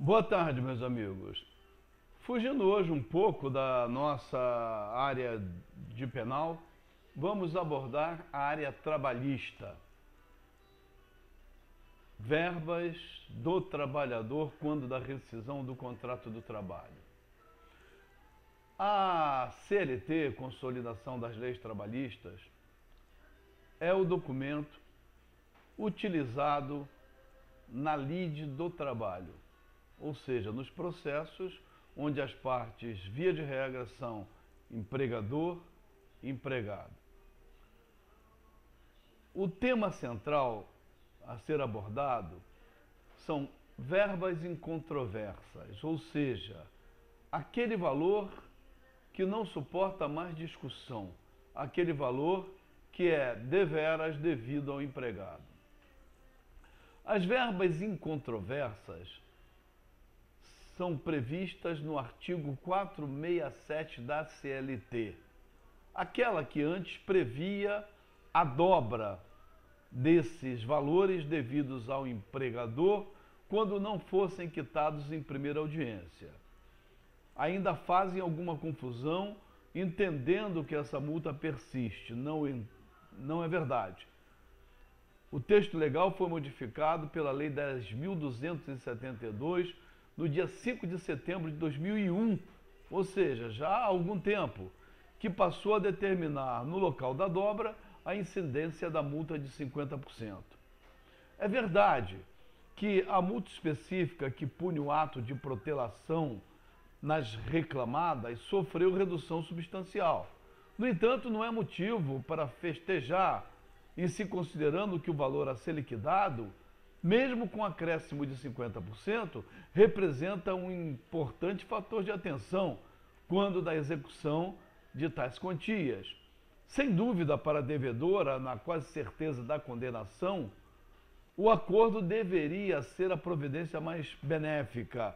Boa tarde, meus amigos. Fugindo hoje um pouco da nossa área de penal, vamos abordar a área trabalhista. Verbas do trabalhador quando da rescisão do contrato do trabalho. A CLT, Consolidação das Leis Trabalhistas, é o documento utilizado na lide do trabalho, ou seja, nos processos onde as partes, via de regra, são empregador e empregado. O tema central a ser abordado são verbas incontroversas, ou seja, aquele valor que não suporta mais discussão, aquele valor que é deveras devido ao empregado. As verbas incontroversas são previstas no artigo 467 da CLT, aquela que antes previa a dobra desses valores devidos ao empregador quando não fossem quitados em primeira audiência. Ainda fazem alguma confusão entendendo que essa multa persiste. Não é verdade. O texto legal foi modificado pela Lei 10.272 no dia 5 de setembro de 2001, ou seja, já há algum tempo, que passou a determinar no local da dobra a incidência da multa de 50%. É verdade que a multa específica que pune o ato de protelação nas reclamadas sofreu redução substancial. No entanto, não é motivo para festejar em se considerando que o valor a ser liquidado, mesmo com acréscimo de 50%, representa um importante fator de atenção quando da execução de tais quantias. Sem dúvida, para a devedora, na quase certeza da condenação, o acordo deveria ser a providência mais benéfica.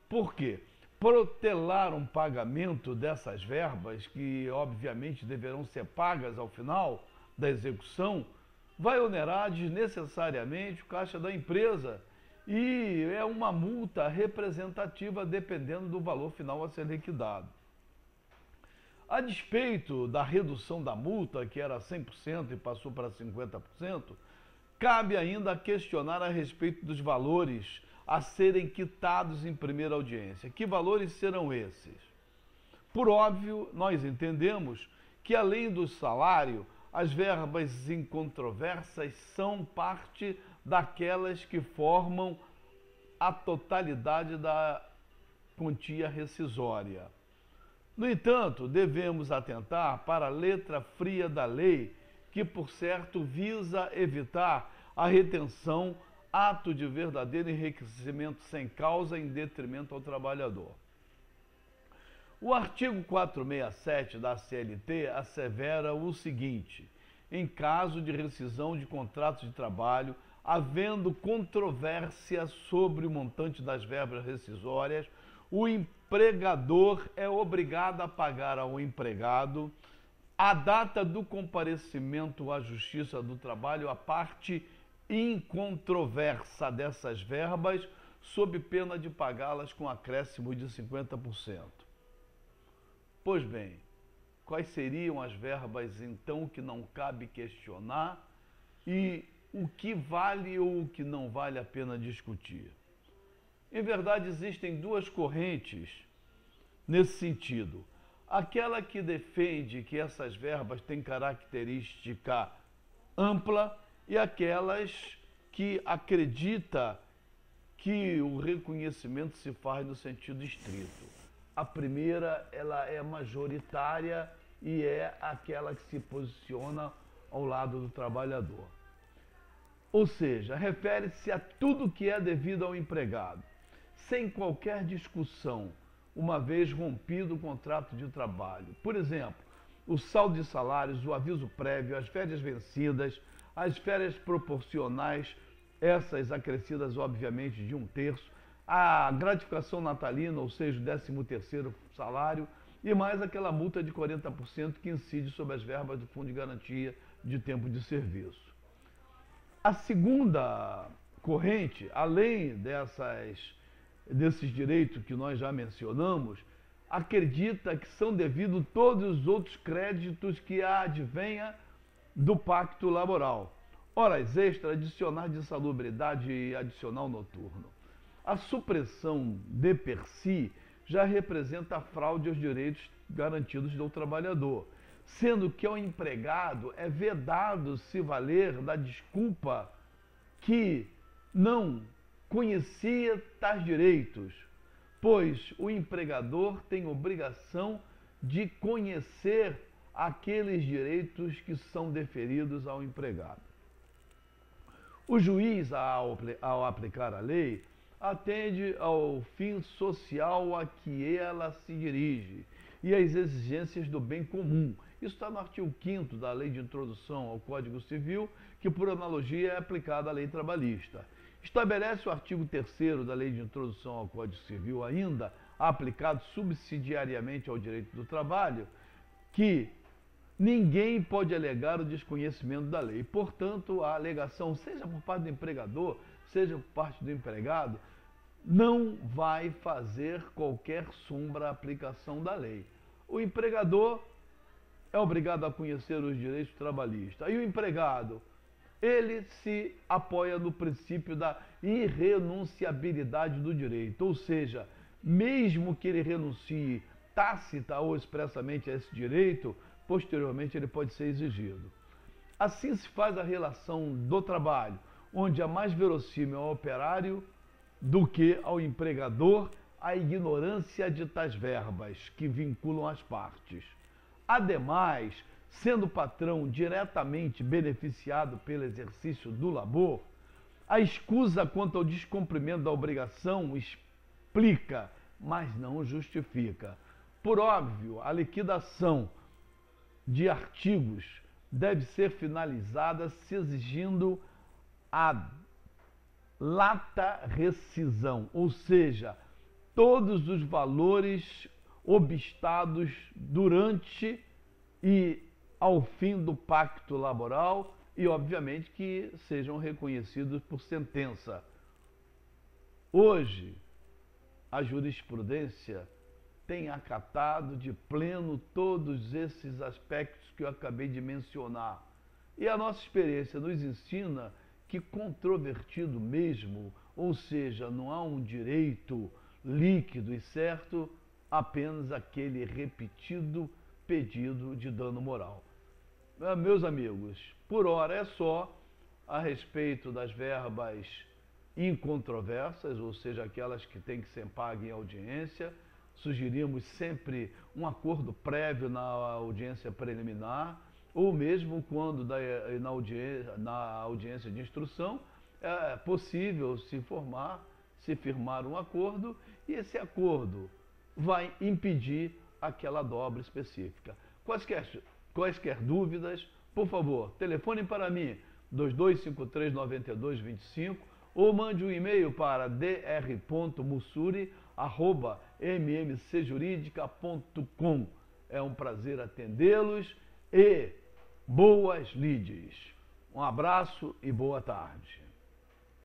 Por quê? Protelar um pagamento dessas verbas, que obviamente deverão ser pagas ao final da execução, vai onerar desnecessariamente o caixa da empresa e é uma multa representativa dependendo do valor final a ser liquidado. A despeito da redução da multa, que era 100% e passou para 50%, cabe ainda questionar a respeito dos valores a serem quitados em primeira audiência. Que valores serão esses? Por óbvio, nós entendemos que além do salário, as verbas incontroversas são parte daquelas que formam a totalidade da quantia rescisória. No entanto, devemos atentar para a letra fria da lei, que, por certo, visa evitar a retenção, ato de verdadeiro enriquecimento sem causa em detrimento ao trabalhador. O artigo 467 da CLT assevera o seguinte: em caso de rescisão de contratos de trabalho, havendo controvérsia sobre o montante das verbas rescisórias, o empregador é obrigado a pagar ao empregado, à data do comparecimento à Justiça do Trabalho, a parte incontroversa dessas verbas, sob pena de pagá-las com acréscimo de 50%. Pois bem, quais seriam as verbas então que não cabe questionar e o que vale ou o que não vale a pena discutir? Em verdade, existem duas correntes nesse sentido. Aquela que defende que essas verbas têm característica ampla e aquelas que acredita que o reconhecimento se faz no sentido estrito. A primeira, ela é majoritária e é aquela que se posiciona ao lado do trabalhador. Ou seja, refere-se a tudo que é devido ao empregado, sem qualquer discussão, uma vez rompido o contrato de trabalho. Por exemplo, o saldo de salários, o aviso prévio, as férias vencidas, as férias proporcionais, essas acrescidas obviamente de 1/3, a gratificação natalina, ou seja, o 13º salário, e mais aquela multa de 40% que incide sobre as verbas do Fundo de Garantia de Tempo de Serviço. A segunda corrente, além dessas desses direitos que nós já mencionamos, acredita que são devidos todos os outros créditos que advenha do pacto laboral. Horas extras, adicionais de salubridade e adicional noturno. A supressão de per si já representa a fraude aos direitos garantidos do trabalhador, sendo que ao empregado é vedado se valer da desculpa que não conhecia tais direitos, pois o empregador tem obrigação de conhecer aqueles direitos que são deferidos ao empregado. O juiz, ao aplicar a lei, atende ao fim social a que ela se dirige e às exigências do bem comum. Isso está no artigo 5º da Lei de Introdução ao Código Civil, que por analogia é aplicada à Lei Trabalhista. Estabelece o artigo 3º da Lei de Introdução ao Código Civil, ainda aplicado subsidiariamente ao direito do trabalho, que ninguém pode alegar o desconhecimento da lei. Portanto, a alegação, seja por parte do empregador, seja por parte do empregado, não vai fazer qualquer sombra à aplicação da lei. O empregador é obrigado a conhecer os direitos trabalhistas. E o empregado, ele se apoia no princípio da irrenunciabilidade do direito. Ou seja, mesmo que ele renuncie tácita ou expressamente a esse direito, posteriormente ele pode ser exigido. Assim se faz a relação do trabalho, onde é mais verossímil ao operário do que ao empregador a ignorância de tais verbas que vinculam as partes. Ademais, sendo o patrão diretamente beneficiado pelo exercício do labor, a escusa quanto ao descumprimento da obrigação explica, mas não justifica. Por óbvio, a liquidação de artigos deve ser finalizada se exigindo a lata rescisão, ou seja, todos os valores obstados durante e ao fim do pacto laboral e, obviamente, que sejam reconhecidos por sentença. Hoje, a jurisprudência tem acatado de pleno todos esses aspectos que eu acabei de mencionar. E a nossa experiência nos ensina que controvertido mesmo, ou seja, não há um direito líquido e certo, apenas aquele repetido pedido de dano moral. Meus amigos, por hora é só a respeito das verbas incontroversas, ou seja, aquelas que têm que ser pagas em audiência. Sugerimos sempre um acordo prévio na audiência preliminar, ou mesmo quando na audiência de instrução é possível se firmar um acordo, e esse acordo vai impedir aquela dobra específica. Quaisquer dúvidas, por favor, telefone para mim, 2253-9225, ou mande um e-mail para dr.mussuri@mmcjuridica.com. É um prazer atendê-los e boas lides. Um abraço e boa tarde.